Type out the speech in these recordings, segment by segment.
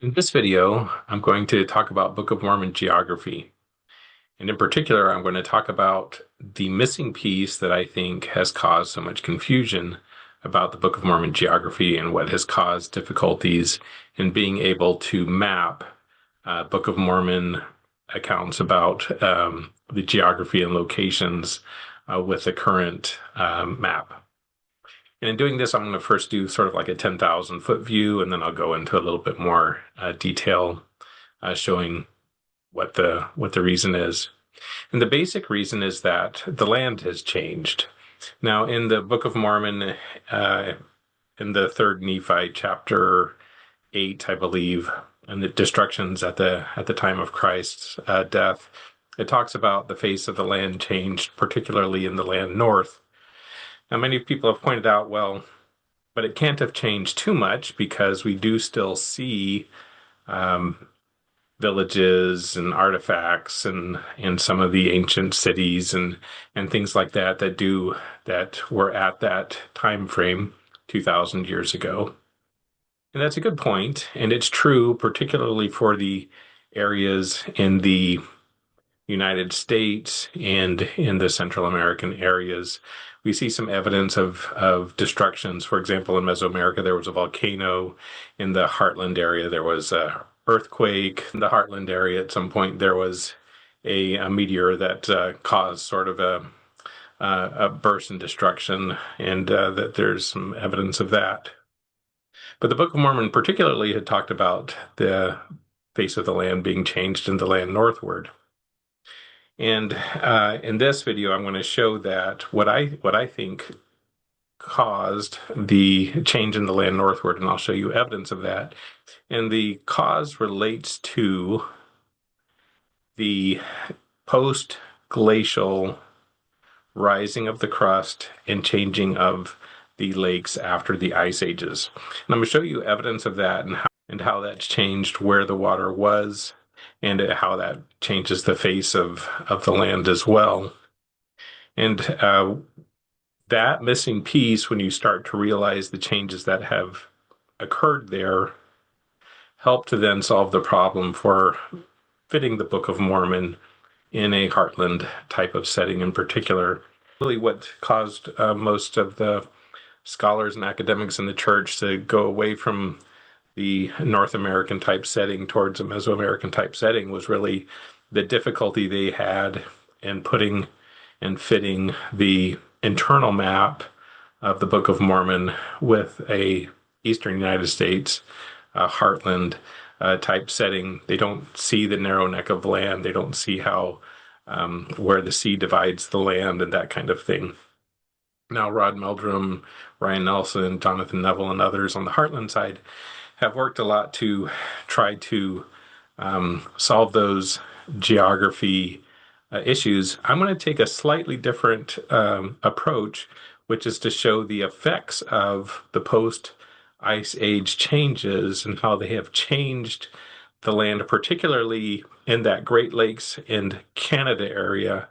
In this video, I'm going to talk about Book of Mormon geography. And in particular, I'm going to talk about the missing piece that I think has caused so much confusion about the Book of Mormon geography and what has caused difficulties in being able to map Book of Mormon accounts about the geography and locations with the current map. And in doing this, I'm going to first do sort of like a 10,000 foot view, and then I'll go into a little bit more detail showing what the reason is. And the basic reason is that the land has changed. Now, in the Book of Mormon, in the third Nephi, chapter 8, I believe, and the destructions at the time of Christ's death, it talks about the face of the land changed, particularly in the land north. Now, many people have pointed out, well, but it can't have changed too much because we do still see um, villages and artifacts and some of the ancient cities and things like that that were at that time frame 2,000 years ago. And that's a good point, and it's true, particularly for the areas in the United States and in the Central American areas. We see some evidence of destructions. For example, in Mesoamerica, there was a volcano. In the Heartland area, there was a earthquake. In the Heartland area, at some point, there was a meteor that caused sort of a burst and destruction, and that there's some evidence of that. But the Book of Mormon particularly had talked about the face of the land being changed in the land northward. And in this video, I'm going to show that what I think caused the change in the land northward, and I'll show you evidence of that. And the cause relates to the post-glacial rising of the crust and changing of the lakes after the ice ages. And I'm going to show you evidence of that and how that's changed where the water was and how that changes the face of the land as well. And that missing piece, when you start to realize the changes that have occurred there, help to then solve the problem for fitting the Book of Mormon in a Heartland type of setting in particular. Really, what caused most of the scholars and academics in the church to go away from the North American type setting towards a Mesoamerican type setting was really the difficulty they had in putting and fitting the internal map of the Book of Mormon with a Eastern United States heartland type setting. They don't see the narrow neck of land. They don't see how where the sea divides the land and that kind of thing. Now, Rod Meldrum, Ryan Nelson, Jonathan Neville, and others on the Heartland side have worked a lot to try to solve those geography issues. I'm going to take a slightly different approach, which is to show the effects of the post-ice age changes and how they have changed the land, particularly in that Great Lakes and Canada area,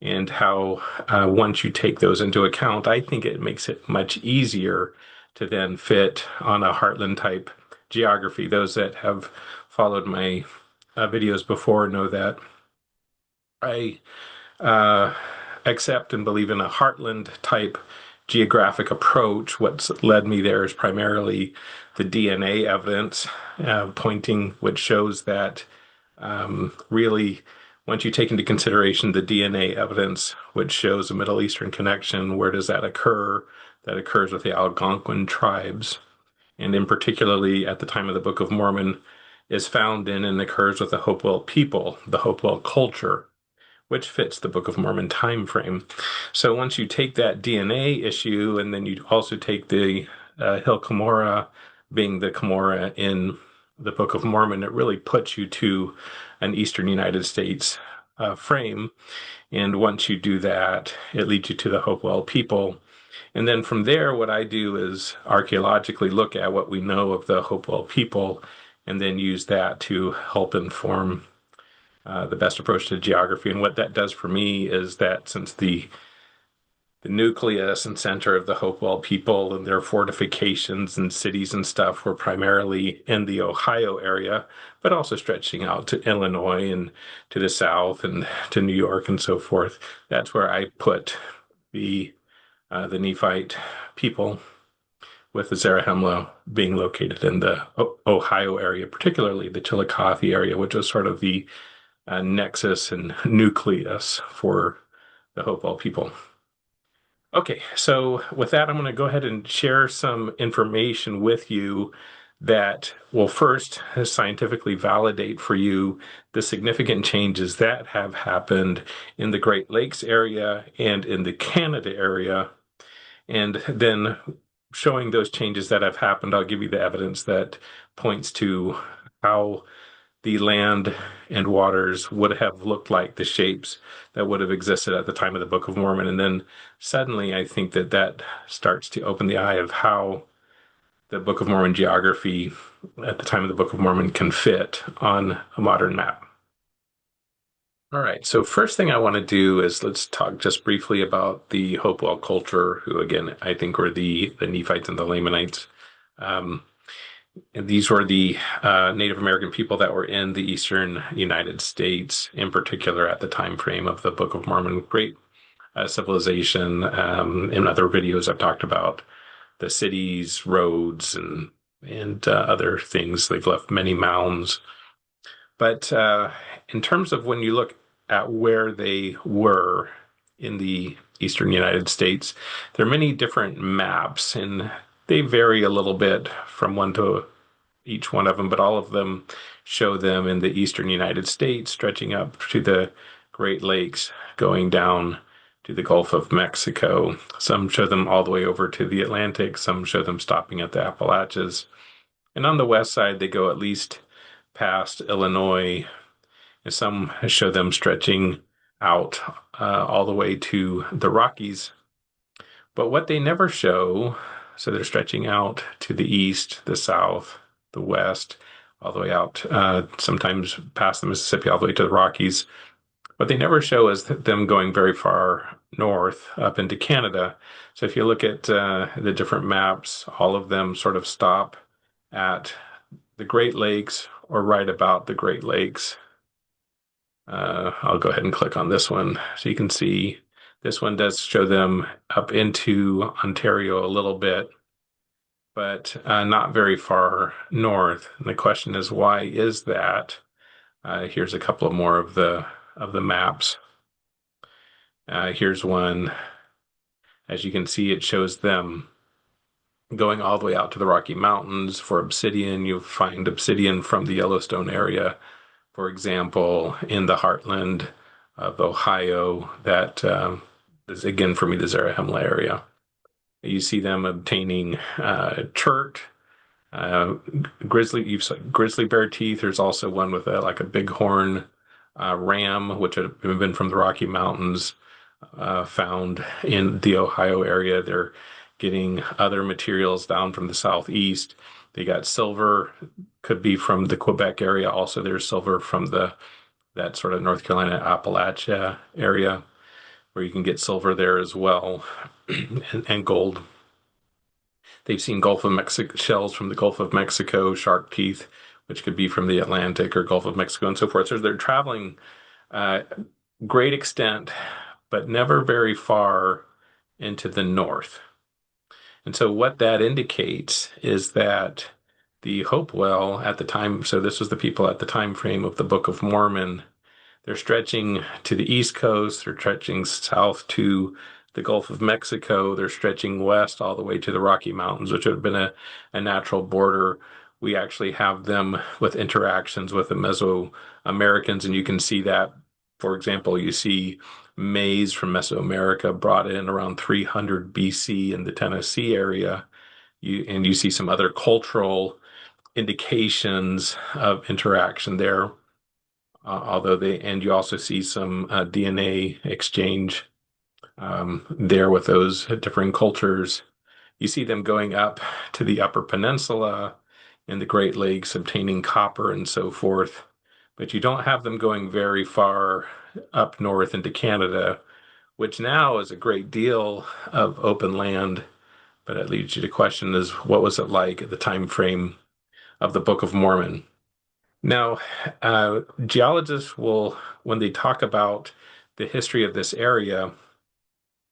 and how once you take those into account, I think it makes it much easier to then fit on a Heartland type geography. Those that have followed my videos before know that I accept and believe in a Heartland type geographic approach. What's led me there is primarily the DNA evidence pointing, which shows that really, once you take into consideration the DNA evidence, which shows a Middle Eastern connection, where does that occur? That occurs with the Algonquin tribes, and in particularly at the time of the Book of Mormon, is found in and occurs with the Hopewell people, the Hopewell culture, which fits the Book of Mormon time frame. So once you take that DNA issue, and then you also take the Hill Cumorah being the Cumorah in the Book of Mormon, it really puts you to an Eastern United States frame. And once you do that, it leads you to the Hopewell people. And then from there, what I do is archaeologically look at what we know of the Hopewell people and then use that to help inform the best approach to geography. And what that does for me is that since the the nucleus and center of the Hopewell people and their fortifications and cities and stuff were primarily in the Ohio area, but also stretching out to Illinois and to the south and to New York and so forth. That's where I put the Nephite people, with the Zarahemla being located in the Ohio area, particularly the Chillicothe area, which was sort of the nexus and nucleus for the Hopewell people. Okay, so with that, I'm going to go ahead and share some information with you that will first scientifically validate for you the significant changes that have happened in the Great Lakes area and in the Canada area. And then showing those changes that have happened, I'll give you the evidence that points to how the land and waters would have looked like, the shapes that would have existed at the time of the Book of Mormon. And then suddenly I think that that starts to open the eye of how the Book of Mormon geography at the time of the Book of Mormon can fit on a modern map. All right, so first thing I want to do is let's talk just briefly about the Hopewell culture, who again I think were the Nephites and the Lamanites. And these were the Native American people that were in the eastern United States, in particular at the time frame of the Book of Mormon. Great civilization. In other videos, I've talked about the cities, roads, and other things. They've left many mounds. But in terms of when you look at where they were in the eastern United States, there are many different maps, and they vary a little bit from one to each one of them, but all of them show them in the eastern United States, stretching up to the Great Lakes, going down to the Gulf of Mexico. Some show them all the way over to the Atlantic. Some show them stopping at the Appalachians. And on the west side, they go at least past Illinois. And some show them stretching out all the way to the Rockies. But what they never show, so they're stretching out to the east, the south, the west, all the way out, sometimes past the Mississippi, all the way to the Rockies. What they never show is them going very far north up into Canada. So if you look at the different maps, all of them sort of stop at the Great Lakes or right about the Great Lakes. I'll go ahead and click on this one. So you can see this one does show them up into Ontario a little bit, but not very far north. And the question is, why is that? Here's a couple of more of the maps. Here's one. As you can see, it shows them going all the way out to the Rocky Mountains. For obsidian, you find obsidian from the Yellowstone area, for example, in the heartland of Ohio. That is, again, for me, the Zarahemla area. You see them obtaining chert, grizzly bear teeth. There's also one with like a bighorn ram, which have been from the Rocky Mountains, found in the Ohio area. They're getting other materials down from the southeast. They got silver, could be from the Quebec area. Also, there's silver from that sort of North Carolina Appalachia area, where you can get silver there as well, and gold. They've seen Gulf of Mexico shells from the Gulf of Mexico, shark teeth, which could be from the Atlantic or Gulf of Mexico, and so forth. So they're traveling great extent, but never very far into the north. And so what that indicates is that the Hopewell at the time, so this was the people at the time frame of the Book of Mormon, they're stretching to the East Coast, they're stretching south to the Gulf of Mexico, they're stretching west all the way to the Rocky Mountains, which would have been a natural border. We actually have them with interactions with the Mesoamericans, and you can see that, for example, you see maize from Mesoamerica brought in around 300 BC in the Tennessee area. You see some other cultural indications of interaction there, and you also see some DNA exchange there with those differing cultures. You see them going up to the Upper Peninsula in the Great Lakes, obtaining copper and so forth, but you don't have them going very far up north into Canada, which now is a great deal of open land. But it leads you to question is what was it like at the time frame of the Book of Mormon? Now, geologists will, when they talk about the history of this area,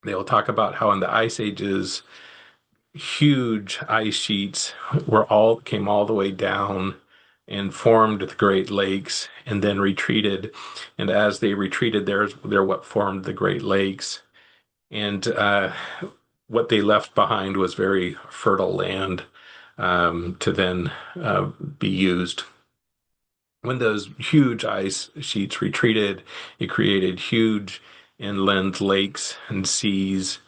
they will talk about how in the ice ages, huge ice sheets came all the way down and formed the Great Lakes and then retreated. And as they retreated, they're what formed the Great Lakes. And what they left behind was very fertile land to then be used. When those huge ice sheets retreated, it created huge inland lakes and seas,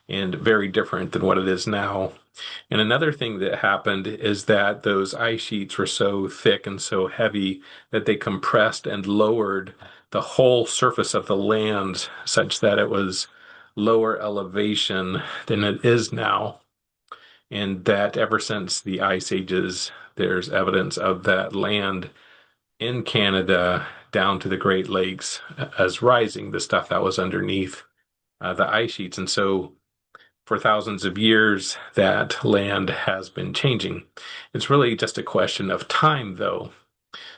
and very different than what it is now. And another thing that happened is that those ice sheets were so thick and so heavy that they compressed and lowered the whole surface of the land such that it was lower elevation than it is now. And that ever since the ice ages, there's evidence of that land in Canada down to the Great Lakes as rising, the stuff that was underneath the ice sheets. And so for thousands of years, that land has been changing. It's really just a question of time, though.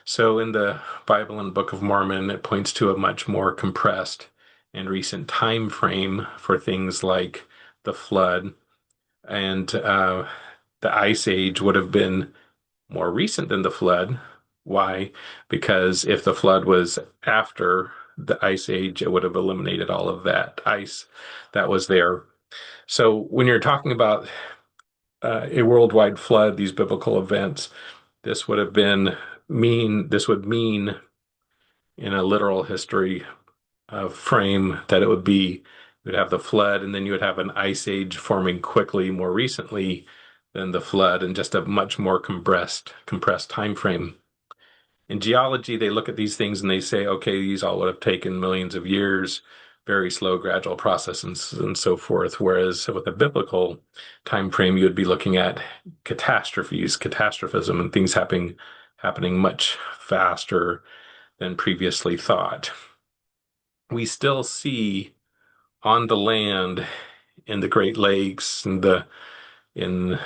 So in the Bible and Book of Mormon, it points to a much more compressed and recent time frame for things like the flood. And the Ice Age would have been more recent than the flood. Why? Because if the flood was after the Ice Age, it would have eliminated all of that ice that was there. So when you're talking about a worldwide flood, these biblical events, this would mean in a literal history frame that it would be, you'd have the flood and then you would have an ice age forming quickly more recently than the flood and just a much more compressed time frame. In geology, they look at these things and they say, okay, these all would have taken millions of years, very slow, gradual process, and so forth. Whereas with a biblical time frame, you would be looking at catastrophes, catastrophism, and things happening much faster than previously thought. We still see on the land in the Great Lakes and in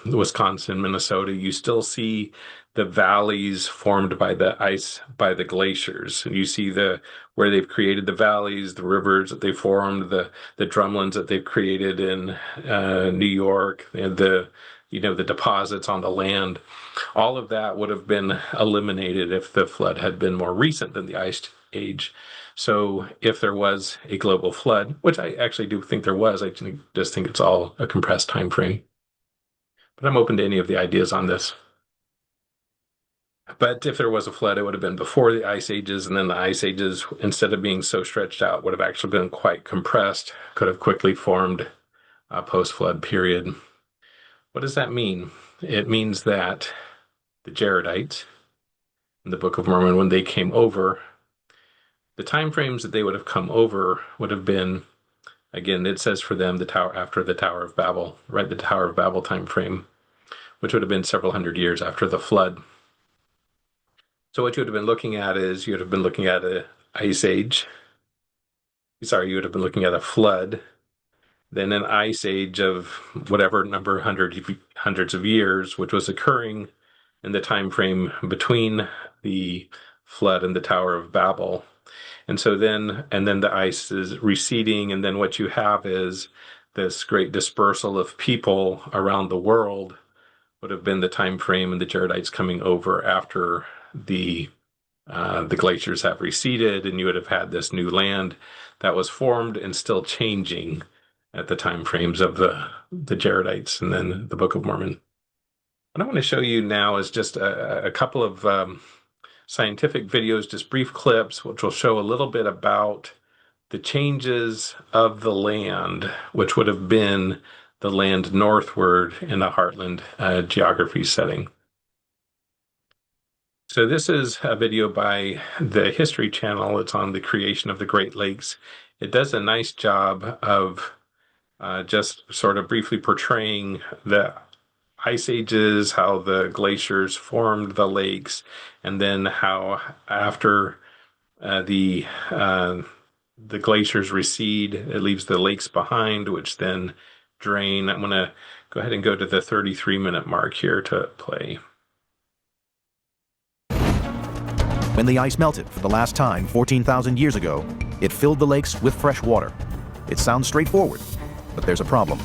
Wisconsin, Minnesota, you still see the valleys formed by the ice, by the glaciers. And you see where they've created the valleys, the rivers that they formed, the drumlins that they've created in New York, and the deposits on the land. All of that would have been eliminated if the flood had been more recent than the ice age. So if there was a global flood, which I actually do think there was, I just think it's all a compressed time frame. But I'm open to any of the ideas on this. But if there was a flood, it would have been before the ice ages, and then the ice ages, instead of being so stretched out, would have actually been quite compressed, could have quickly formed a post-flood period. What does that mean? It means that the Jaredites in the Book of Mormon, when they came over, the time frames that they would have come over would have been, again, it says for them the tower after the Tower of Babel, right? The Tower of Babel time frame, which would have been several hundred years after the flood. So what you would have been looking at is you would have been looking at an ice age. Sorry, you would have been looking at a flood, then an ice age of whatever number hundreds of years, which was occurring in the time frame between the flood and the Tower of Babel. And then the ice is receding, and then what you have is this great dispersal of people around the world would have been the time frame, and the Jaredites coming over after the glaciers have receded, and you would have had this new land that was formed and still changing at the time frames of the Jaredites and then the Book of Mormon. What I want to show you now is just a couple of scientific videos, just brief clips, which will show a little bit about the changes of the land, which would have been the land northward in a Heartland geography setting. So this is a video by the History Channel. It's on the creation of the Great Lakes. It does a nice job of just sort of briefly portraying the ice ages, how the glaciers formed the lakes, and then how after the the glaciers recede, it leaves the lakes behind, which then drain. I'm going to go ahead and go to the 33-minute mark here to play. When the ice melted for the last time 14,000 years ago, it filled the lakes with fresh water. It sounds straightforward, but there's a problem.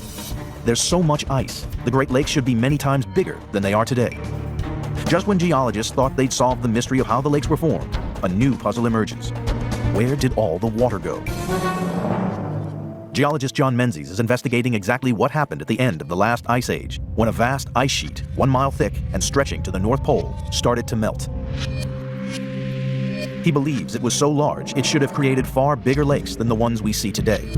There's so much ice, the Great Lakes should be many times bigger than they are today. Just when geologists thought they'd solved the mystery of how the lakes were formed, a new puzzle emerges. Where did all the water go? Geologist John Menzies is investigating exactly what happened at the end of the last ice age, when a vast ice sheet, 1 mile thick and stretching to the North Pole, started to melt. He believes it was so large it should have created far bigger lakes than the ones we see today.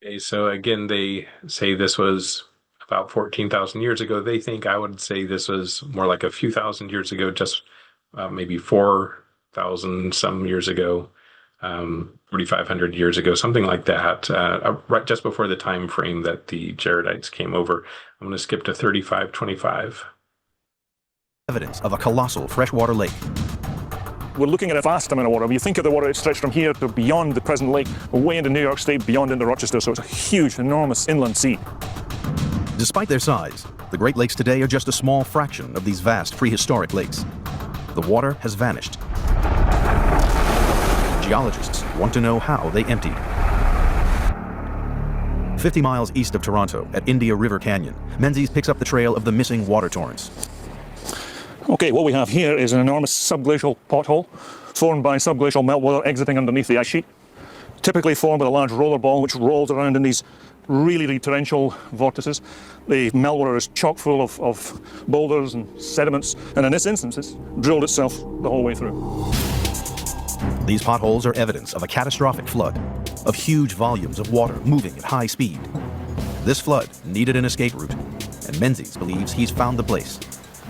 Okay, so again, they say this was about 14,000 years ago. They think I would say this was more like a few thousand years ago, just maybe 4,000 some years ago, 3,500 years ago, something like that, right just before the time frame that the Jaredites came over. I'm going to skip to 3525. Evidence of a colossal freshwater lake. We're looking at a vast amount of water. When you think of the water, it stretched from here to beyond the present lake, way into New York State, beyond into Rochester, so it's a huge, enormous inland sea. Despite their size, the Great Lakes today are just a small fraction of these vast prehistoric lakes. The water has vanished. Geologists want to know how they emptied. 50 miles east of Toronto, at India River Canyon, Menzies picks up the trail of the missing water torrents. Okay, what we have here is an enormous subglacial pothole formed by subglacial meltwater exiting underneath the ice sheet, typically formed with a large roller ball which rolls around in these really torrential vortices. The meltwater is chock full of boulders and sediments, and in this instance it's drilled itself the whole way through. These potholes are evidence of a catastrophic flood, of huge volumes of water moving at high speed. This flood needed an escape route, and Menzies believes he's found the place.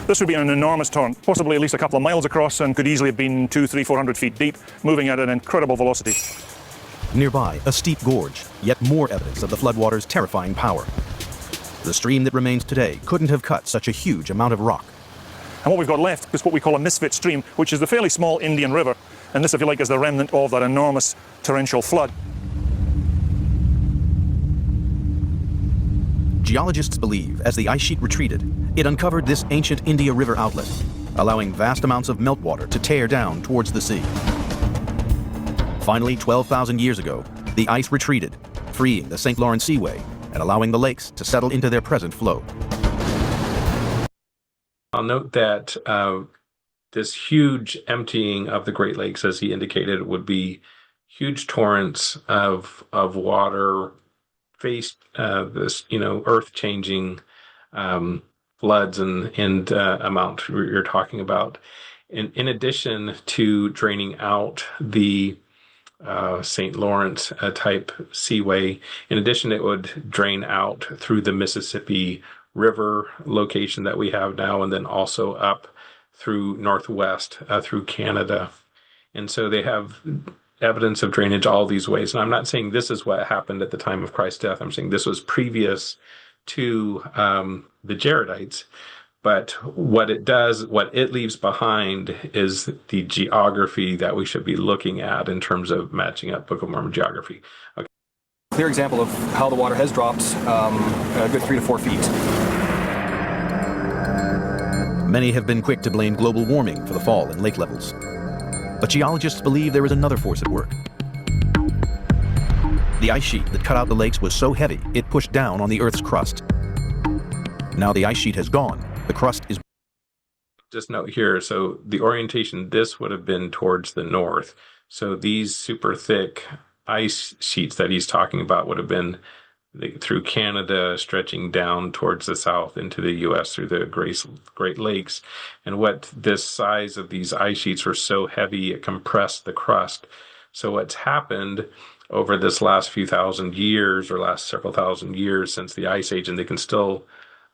This would be an enormous torrent, possibly at least a couple of miles across, and could easily have been 200, 300, 400 feet deep, moving at an incredible velocity. Nearby, a steep gorge, yet more evidence of the floodwater's terrifying power. The stream that remains today couldn't have cut such a huge amount of rock. And what we've got left is what we call a misfit stream, which is the fairly small Indian River, and this, if you like, is the remnant of that enormous torrential flood. Geologists believe as the ice sheet retreated, it uncovered this ancient India River outlet, allowing vast amounts of meltwater to tear down towards the sea. Finally, 12,000 years ago, the ice retreated, freeing the St. Lawrence Seaway and allowing the lakes to settle into their present flow. I'll note that this huge emptying of the Great Lakes, as he indicated, would be huge torrents of water faced this, earth-changing floods and amount you're talking about. In addition to draining out the St. Lawrence type seaway, in addition, it would drain out through the Mississippi River location that we have now, and then also up through northwest through Canada. And so they have evidence of drainage all these ways. And I'm not saying this is what happened at the time of Christ's death. I'm saying this was previous to the Jaredites. But what it leaves behind is the geography that we should be looking at in terms of matching up Book of Mormon geography. Okay. Clear example of how the water has dropped a good 3 to 4 feet. Many have been quick to blame global warming for the fall in lake levels. But geologists believe there is another force at work. The ice sheet that cut out the lakes was so heavy, it pushed down on the Earth's crust. Now the ice sheet has gone. The crust is... Just note here, so the orientation, this would have been towards the north. So these super thick ice sheets that he's talking about would have been through Canada, stretching down towards the south into the U.S. through the Great Lakes. And what this size of these ice sheets were so heavy, it compressed the crust. So what's happened over this last few thousand years, or last several thousand years since the Ice Age, and they can still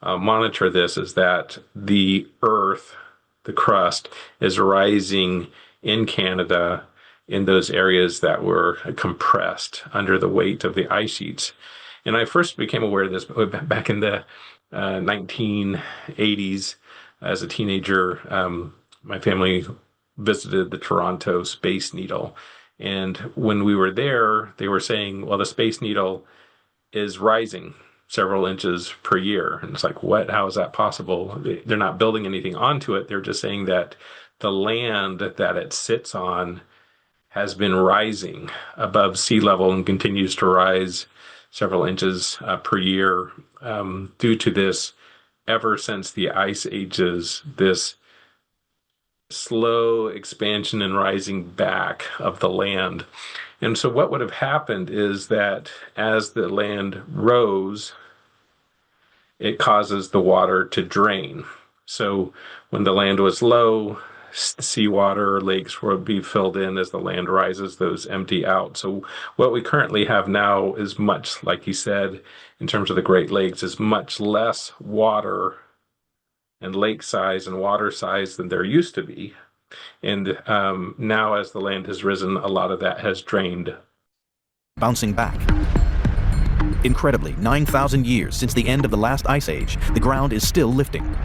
monitor this, is that the Earth, the crust, is rising in Canada in those areas that were compressed under the weight of the ice sheets. And I first became aware of this back in the 1980s. As a teenager, my family visited the Toronto Space Needle. And when we were there, they were saying, well, the Space Needle is rising several inches per year. And it's like, what? How is that possible? They're not building anything onto it. They're just saying that the land that it sits on has been rising above sea level and continues to rise several inches per year due to this, ever since the ice ages, this slow expansion and rising back of the land. And so what would have happened is that as the land rose, it causes the water to drain. So when the land was low, seawater, lakes would be filled in. As the land rises, those empty out. So what we currently have now is much, like you said, in terms of the Great Lakes, is much less water and lake size and water size than there used to be. And now as the land has risen, a lot of that has drained. Bouncing back. Incredibly, 9,000 years since the end of the last ice age, the ground is still lifting.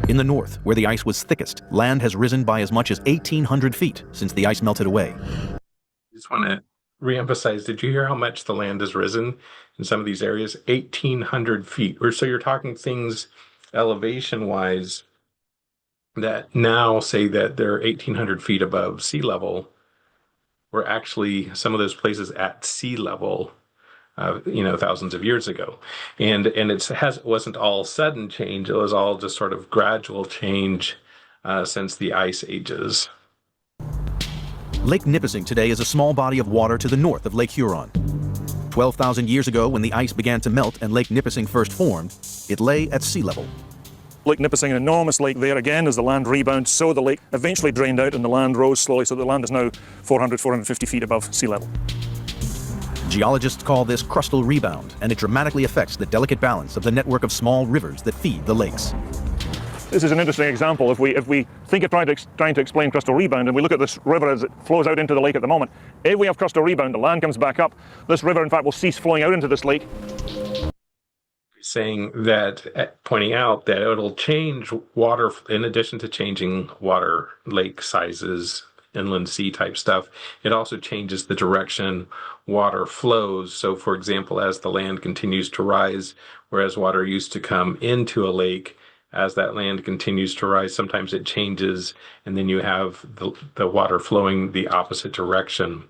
In the north, where the ice was thickest, land has risen by as much as 1,800 feet since the ice melted away. I just want to reemphasize, did you hear how much the land has risen in some of these areas? 1,800 feet. Or so you're talking things elevation-wise that now say that they're 1,800 feet above sea level, were actually some of those places at sea level, thousands of years ago. And it wasn't all sudden change. It was all just sort of gradual change since the ice ages. Lake Nipissing today is a small body of water to the north of Lake Huron. 12,000 years ago, when the ice began to melt and Lake Nipissing first formed, it lay at sea level. Lake Nipissing, an enormous lake there again as the land rebounds, so the lake eventually drained out and the land rose slowly, so the land is now 450 feet above sea level. Geologists call this crustal rebound, and it dramatically affects the delicate balance of the network of small rivers that feed the lakes. This is an interesting example. If we think of trying to explain crustal rebound, and we look at this river as it flows out into the lake at the moment, if we have crustal rebound, the land comes back up, this river in fact will cease flowing out into this lake. Saying that, pointing out that it'll change water, in addition to changing water, lake sizes, inland sea type stuff, it also changes the direction water flows. So for example, as the land continues to rise, whereas water used to come into a lake, as that land continues to rise, sometimes it changes, and then you have the water flowing the opposite direction.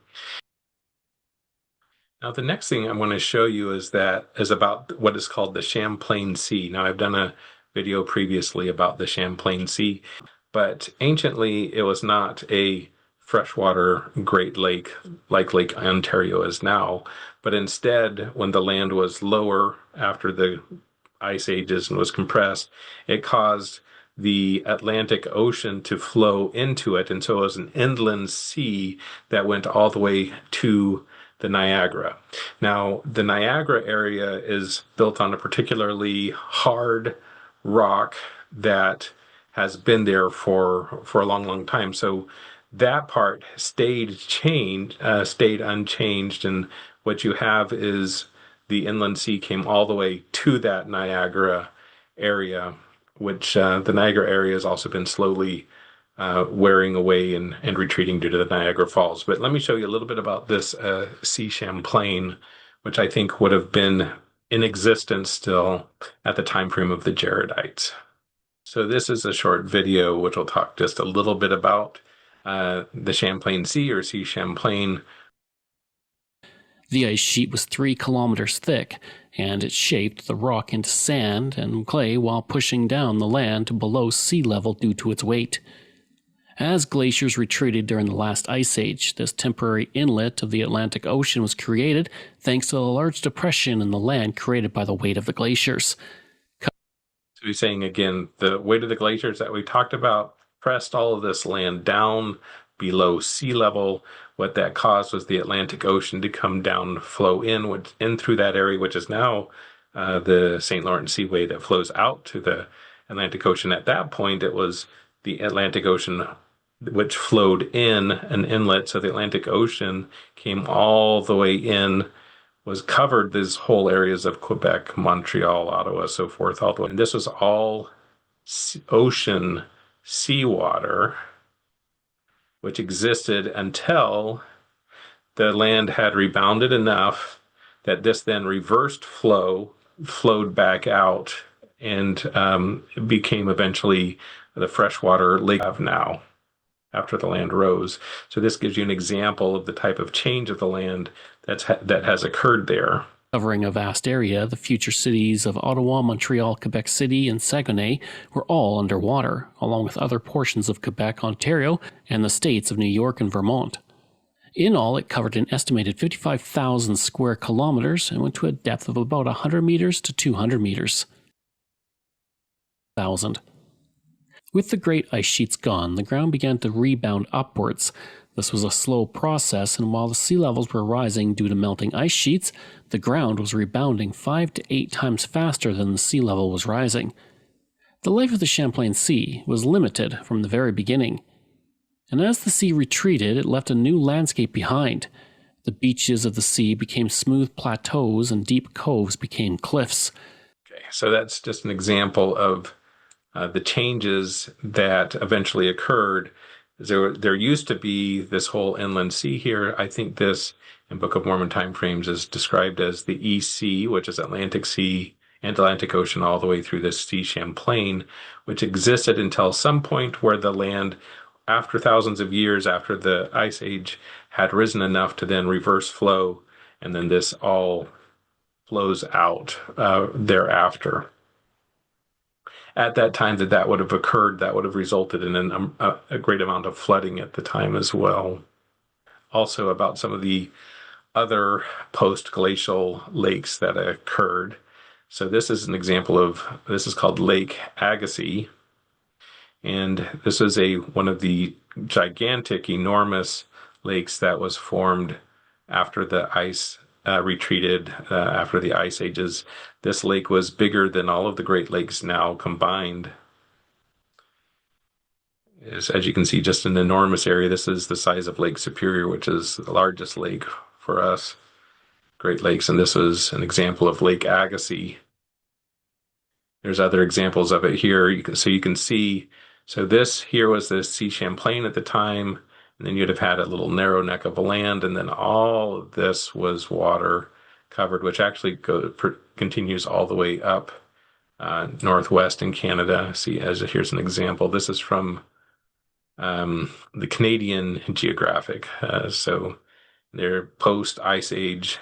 Now, the next thing I'm going to show you is about what is called the Champlain Sea. Now, I've done a video previously about the Champlain Sea, but anciently it was not a freshwater Great Lake like Lake Ontario is now, but instead, when the land was lower after the ice ages and was compressed, it caused the Atlantic Ocean to flow into it, and so it was an inland sea that went all the way to the Niagara. Now, the Niagara area is built on a particularly hard rock that has been there for a long, long time. So that part stayed unchanged, and what you have is the inland sea came all the way to that Niagara area, which the Niagara area has also been slowly wearing away and retreating due to the Niagara Falls. But let me show you a little bit about this Sea Champlain, which I think would have been in existence still at the time frame of the Jaredites. So this is a short video which will talk just a little bit about the Champlain Sea, or Sea Champlain. The ice sheet was 3 kilometers thick, and it shaped the rock into sand and clay while pushing down the land to below sea level due to its weight. As glaciers retreated during the last ice age, this temporary inlet of the Atlantic Ocean was created thanks to a large depression in the land created by the weight of the glaciers. So he's saying again, the weight of the glaciers that we talked about pressed all of this land down below sea level. What that caused was the Atlantic Ocean to come down, flow in through that area, which is now the St. Lawrence Seaway that flows out to the Atlantic Ocean. At that point, it was the Atlantic Ocean which flowed in an inlet. So the Atlantic Ocean came all the way in, was covered these whole areas of Quebec, Montreal, Ottawa, so forth, all the way. And this was all ocean seawater, which existed until the land had rebounded enough that this then reversed flowed back out, and became eventually the freshwater lake of now, after the land rose. So this gives you an example of the type of change of the land that has occurred there. Covering a vast area, the future cities of Ottawa, Montreal, Quebec City, and Saguenay were all underwater, along with other portions of Quebec, Ontario, and the states of New York and Vermont. In all, it covered an estimated 55,000 square kilometers and went to a depth of about 100 meters to 200 meters. With the great ice sheets gone, the ground began to rebound upwards. This was a slow process, and while the sea levels were rising due to melting ice sheets, the ground was rebounding 5 to 8 times faster than the sea level was rising. The life of the Champlain Sea was limited from the very beginning, and as the sea retreated, it left a new landscape behind. The beaches of the sea became smooth plateaus, and deep coves became cliffs. Okay, so that's just an example of the changes that eventually occurred. There used to be this whole inland sea here. I think this, in Book of Mormon timeframes, is described as the EC, which is Atlantic Sea and Atlantic Ocean, all the way through this Sea Champlain, which existed until some point where the land, after thousands of years after the Ice Age, had risen enough to then reverse flow, and then this all flows out thereafter. At that time that would have occurred, that would have resulted in a great amount of flooding at the time as well. Also, about some of the other post-glacial lakes that occurred. So this is an example this is called Lake Agassiz, and this is one of the gigantic, enormous lakes that was formed after the ice retreated after the ice ages. This lake was bigger than all of the Great Lakes now combined. As you can see, just an enormous area. This is the size of Lake Superior, which is the largest lake for us, Great Lakes, and this was an example of Lake Agassiz. There's other examples of it here. You can see, so this here was the Sea Champlain at the time, and then you'd have had a little narrow neck of land, and then all of this was water covered, which actually continues all the way up northwest in Canada. See, here's an example. This is from the Canadian Geographic. So they're post-Ice Age.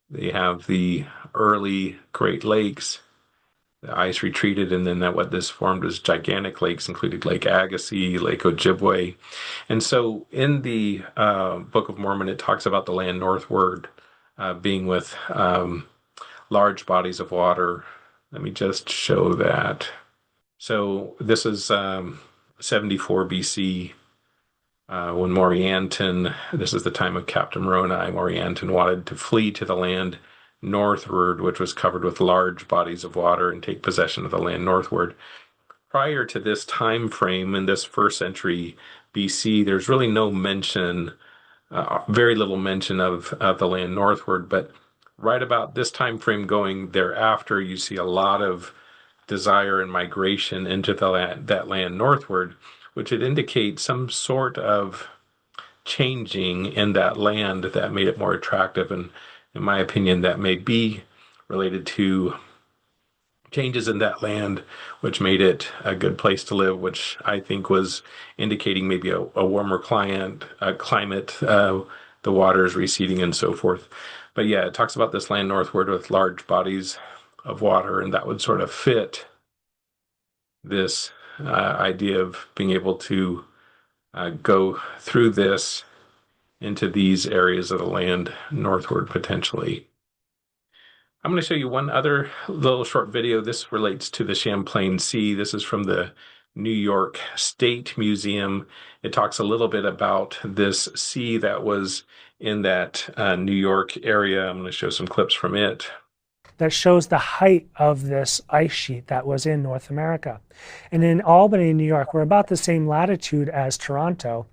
They have the early Great Lakes. The ice retreated, and then what this formed was gigantic lakes, including Lake Agassiz, Lake Ojibwe. And so in the Book of Mormon, it talks about the land northward being with large bodies of water. Let me just show that. So this is 74 BC when Morianton, this is the time of Captain Moroni, Morianton wanted to flee to the land northward, which was covered with large bodies of water, and take possession of the land northward. Prior to this time frame, in this 1st century BC, there's really no mention, very little mention of the land northward, but right about this time frame going thereafter, you see a lot of desire and migration into that land northward, which would indicate some sort of changing in that land that made it more attractive. And in my opinion, that may be related to changes in that land, which made it a good place to live, which I think was indicating maybe a warmer climate, the waters receding and so forth. But yeah, it talks about this land northward with large bodies of water, and that would sort of fit this idea of being able to go through this into these areas of the land northward potentially. I'm going to show you one other little short video. This relates to the Champlain Sea. This is from the New York State Museum. It talks a little bit about this sea that was in that New York area. I'm going to show some clips from it. That shows the height of this ice sheet that was in North America. And in Albany, New York, we're about the same latitude as Toronto.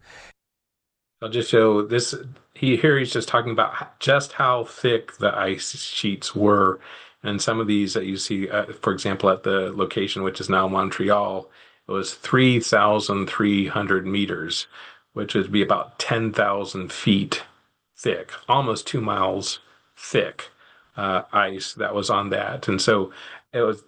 I'll just show this. Here he's just talking about just how thick the ice sheets were. And some of these that you see, for example, at the location, which is now Montreal, it was 3,300 meters, which would be about 10,000 feet thick, almost 2 miles thick ice that was on that. And so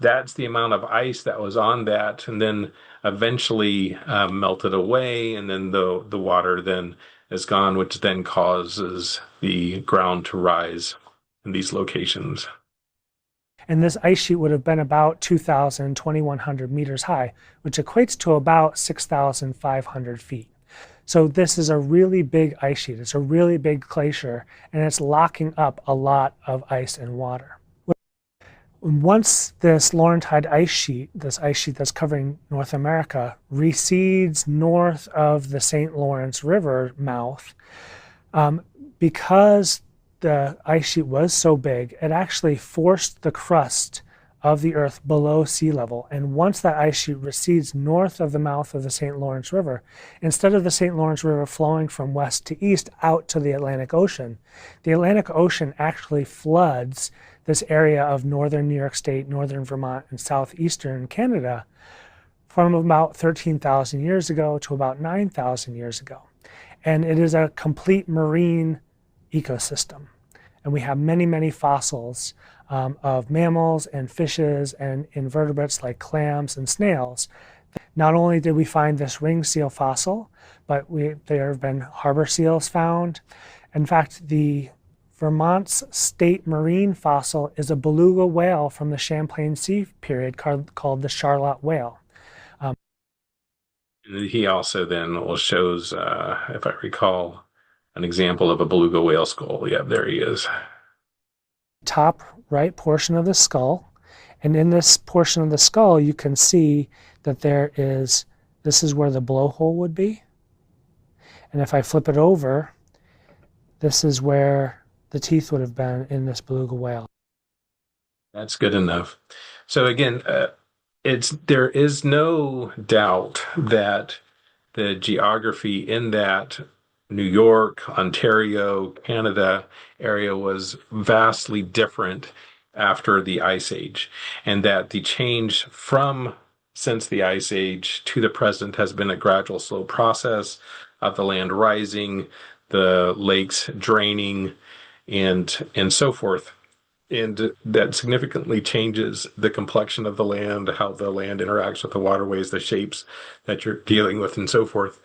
that's the amount of ice that was on that, and then eventually melted away, and then the water then is gone, which then causes the ground to rise in these locations. And this ice sheet would have been about 2,000, 2,100 meters high, which equates to about 6,500 feet. So this is a really big ice sheet. It's a really big glacier, and it's locking up a lot of ice and water. Once this Laurentide ice sheet, this ice sheet that's covering North America, recedes north of the St. Lawrence River mouth, because the ice sheet was so big, it actually forced the crust of the earth below sea level. And once that ice sheet recedes north of the mouth of the St. Lawrence River, instead of the St. Lawrence River flowing from west to east out to the Atlantic Ocean, the Atlantic Ocean actually floods this area of northern New York State, northern Vermont, and southeastern Canada from about 13,000 years ago to about 9,000 years ago. And it is a complete marine ecosystem. And we have many, many fossils of mammals and fishes and invertebrates like clams and snails. Not only did we find this ring seal fossil, but there have been harbor seals found. In fact, the Vermont's state marine fossil is a beluga whale from the Champlain Sea period called the Charlotte whale. He also then shows, if I recall, an example of a beluga whale skull. Yeah, there he is. Top right portion of the skull. And in this portion of the skull, you can see that this is where the blowhole would be. And if I flip it over, this is where the teeth would have been in this beluga whale. That's good enough. So again, there is no doubt that the geography in that New York, Ontario, Canada area was vastly different after the Ice Age, and that the change since the Ice Age to the present has been a gradual, slow process of the land rising, the lakes draining, and so forth. And that significantly changes the complexion of the land, how the land interacts with the waterways, the shapes that you're dealing with, and so forth.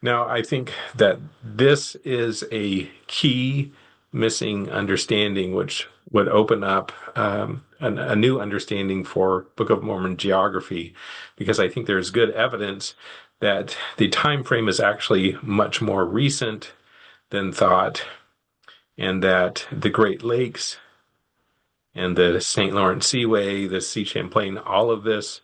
Now, I think that this is a key missing understanding, which would open up a new understanding for Book of Mormon geography, because I think there's good evidence that the time frame is actually much more recent than thought, and that the Great Lakes and the St. Lawrence Seaway, the Sea Champlain, all of this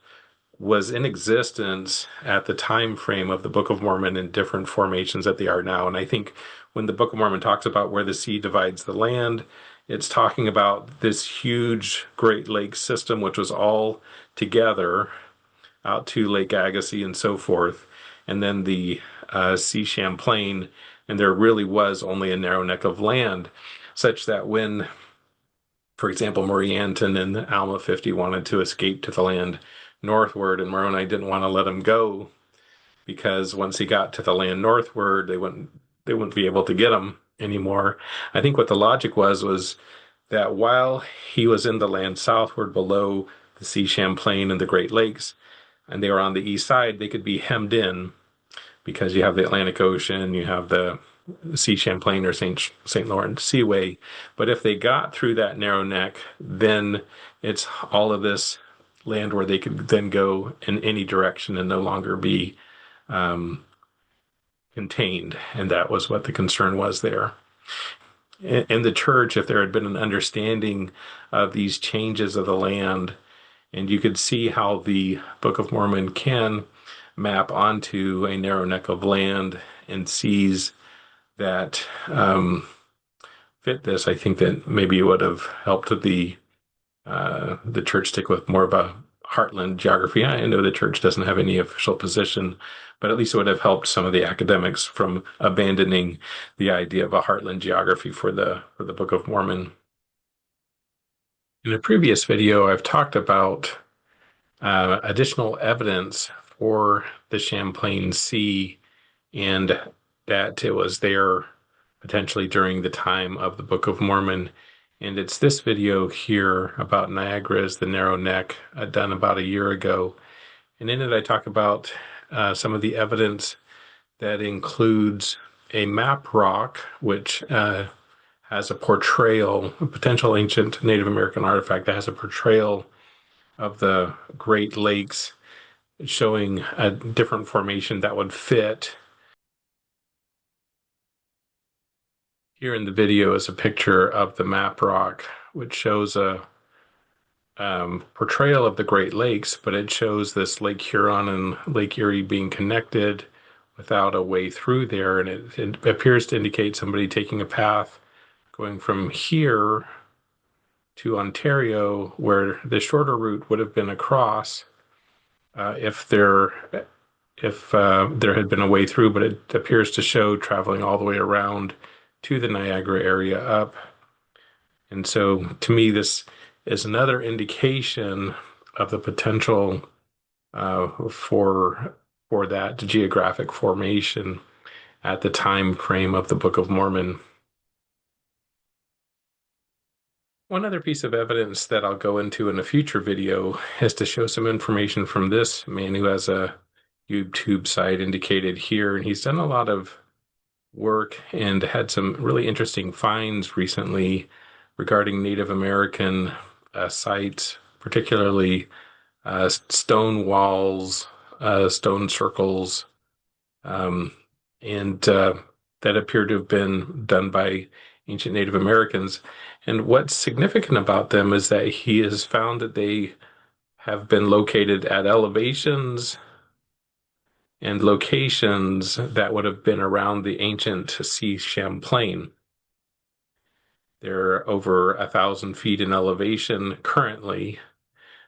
was in existence at the time frame of the Book of Mormon in different formations that they are now. And I think when the Book of Mormon talks about where the sea divides the land, it's talking about this huge Great Lakes system, which was all together out to Lake Agassiz and so forth, and then the Sea Champlain, and there really was only a narrow neck of land, such that when, for example, Marie Anton and Alma 50 wanted to escape to the land northward, and Moroni didn't want to let him go, because once he got to the land northward, they wouldn't be able to get him anymore. I think what the logic was that while he was in the land southward below the Sea Champlain and the Great Lakes, and they were on the east side, they could be hemmed in, because you have the Atlantic Ocean, you have the Sea Champlain or St. Lawrence Seaway. But if they got through that narrow neck, then it's all of this land where they could then go in any direction and no longer be contained. And that was what the concern was there. In the church, if there had been an understanding of these changes of the land, and you could see how the Book of Mormon can map onto a narrow neck of land and seas that fit this, I think that maybe it would have helped the church stick with more of a heartland geography. I know the church doesn't have any official position, but at least it would have helped some of the academics from abandoning the idea of a heartland geography for the Book of Mormon. In a previous video, I've talked about additional evidence for the Champlain Sea and that it was there potentially during the time of the Book of Mormon. And it's this video here about Niagara's the narrow neck, done about a year ago. And in it, I talk about some of the evidence that includes a map rock, which has a portrayal, a potential ancient Native American artifact that has a portrayal of the Great Lakes, showing a different formation that would fit. Here in the video is a picture of the map rock, which shows a portrayal of the Great Lakes, but it shows this Lake Huron and Lake Erie being connected without a way through there, and it appears to indicate somebody taking a path going from here to Ontario, where the shorter route would have been across if there had been a way through, but it appears to show traveling all the way around to the Niagara area up. And so to me, this is another indication of the potential for that geographic formation at the time frame of the Book of Mormon. One other piece of evidence that I'll go into in a future video is to show some information from this man who has a YouTube site indicated here, and he's done a lot of work and had some really interesting finds recently regarding Native American sites, particularly stone walls, stone circles, and that appear to have been done by ancient Native Americans. And what's significant about them is that he has found that they have been located at elevations and locations that would have been around the ancient Sea Champlain. They're over 1,000 feet in elevation currently,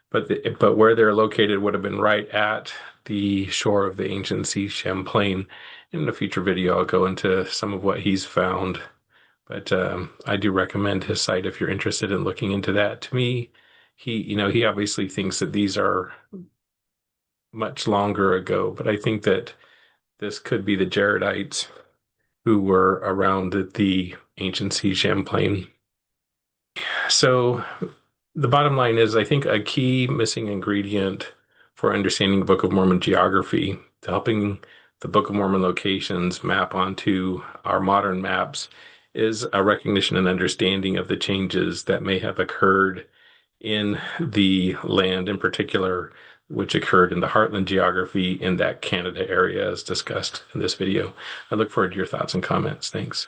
but where they're located would have been right at the shore of the ancient Sea Champlain. In a future video, I'll go into some of what he's found, but I do recommend his site if you're interested in looking into that. To me, he obviously thinks that these are much longer ago, but I think that this could be the Jaredites who were around the ancient Sea Champlain. So the bottom line is, I think a key missing ingredient for understanding Book of Mormon geography, to helping the Book of Mormon locations map onto our modern maps, is a recognition and understanding of the changes that may have occurred in the land, in particular, which occurred in the Heartland geography in that Canada area as discussed in this video. I look forward to your thoughts and comments. Thanks.